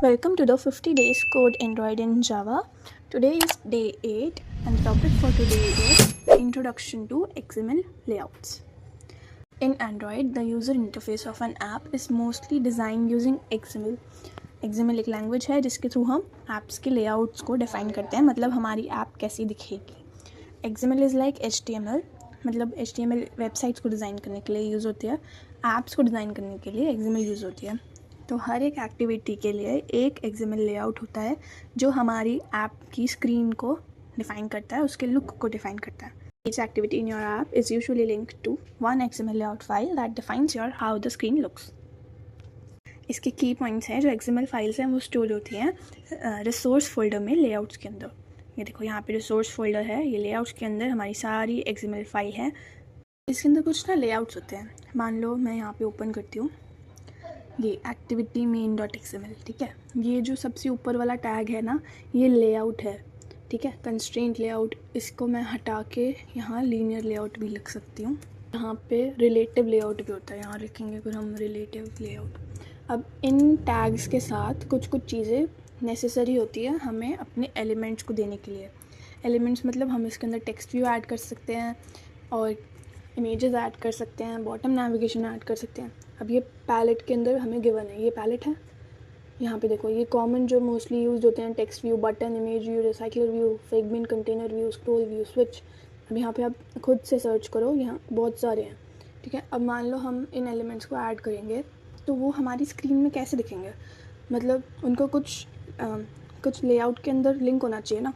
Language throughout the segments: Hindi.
Welcome to the 50 days code Android in Java. Today is day 8 and the topic for today is Introduction to XML layouts. In Android, the user interface of an app is mostly designed using XML. XML एक लैंग्वेज है जिसके थ्रू हम ऐप्स के लेआउट्स को डिफ़ाइन करते हैं, मतलब हमारी ऐप कैसी दिखेगी. XML इज़ लाइक HTML, मतलब HTML वेबसाइट्स को डिज़ाइन करने के लिए यूज़ होती है, ऐप्स को डिज़ाइन करने के लिए XML यूज़ होती है. तो हर एक एक्टिविटी के लिए एक XML लेआउट होता है जो हमारी ऐप की स्क्रीन को डिफ़ाइन करता है, उसके लुक को डिफ़ाइन करता है. Each activity in your app is usually linked to one XML layout file that defines your how the screen looks. इसके की पॉइंट्स हैं, जो XML फाइल्स हैं वो स्टोर होती हैं रिसोर्स फोल्डर में लेआउट्स के अंदर. ये देखो यहाँ पे रिसोर्स फोल्डर है, ये लेआउट्स के अंदर हमारी सारी XML फाइल है. इसके अंदर कुछ ना लेआउट्स होते हैं. मान लो मैं यहाँ पे ओपन करती हूँ ये एक्टिविटी मेन डॉट XML, ठीक है. ये जो सबसे ऊपर वाला टैग है ना, ये लेआउट है, ठीक है, कंस्ट्रेंट लेआउट. इसको मैं हटा के यहाँ लीनियर लेआउट भी लिख सकती हूँ. यहाँ पे रिलेटिव लेआउट भी होता है, यहाँ लिखेंगे फिर हम रिलेटिव लेआउट. अब इन टैग्स के साथ कुछ कुछ चीज़ें नेसेसरी होती है हमें अपने एलिमेंट्स को देने के लिए. एलिमेंट्स मतलब हम इसके अंदर टेक्स्ट व्यू ऐड कर सकते हैं और इमेजेस ऐड कर सकते हैं, बॉटम नेविगेशन ऐड कर सकते हैं. अब ये पैलेट के अंदर हमें गिवन है, ये पैलेट है. यहाँ पे देखो ये कॉमन जो मोस्टली यूज होते हैं, text view, button, image view, recycler view, fragment, container view, scroll view, switch. अब यहाँ पे आप खुद से सर्च करो, यहाँ बहुत सारे हैं, ठीक है. अब मान लो हम इन एलिमेंट्स को ऐड करेंगे तो वो हमारी स्क्रीन में कैसे दिखेंगे, मतलब उनको कुछ लेआउट के अंदर लिंक होना चाहिए ना.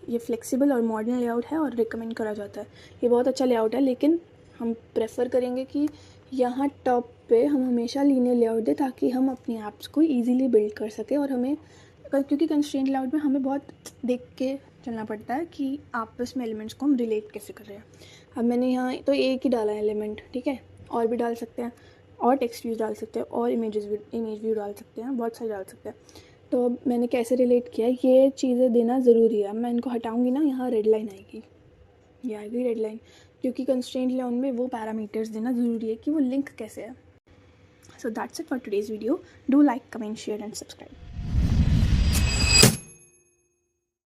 ये फ्लेक्सिबल और मॉडर्न लेआउट है और रिकमेंड करा जाता है. ये बहुत अच्छा लेआउट है, लेकिन हम प्रेफर करेंगे कि यहाँ टॉप पे हम हमेशा लीनियर लेआउट दें ताकि हम अपनी ऐप्स को इजीली बिल्ड कर सकें. और हमें क्योंकि कंस्ट्रेंट लेआउट में हमें बहुत देख के चलना पड़ता है कि आपस में एलिमेंट्स को हम रिलेट कैसे कर रहे हैं. अब मैंने यहाँ तो एक ही डाला है एलिमेंट, ठीक है, और भी डाल सकते हैं, और टेक्स्ट व्यूज डाल सकते हैं, और इमेज व्यू डाल सकते हैं, बहुत सारे डाल सकते हैं. तो मैंने कैसे रिलेट किया, ये चीज़ें देना ज़रूरी है. मैं इनको हटाऊँगी ना, यहाँ रेड लाइन आएगी, ये आएगी रेड लाइन, क्योंकि कंस्ट्रेंट लेआउट में वो पैरामीटर्स देना ज़रूरी है कि वो लिंक कैसे है. So that's it for today's video. Do like, comment, share and subscribe.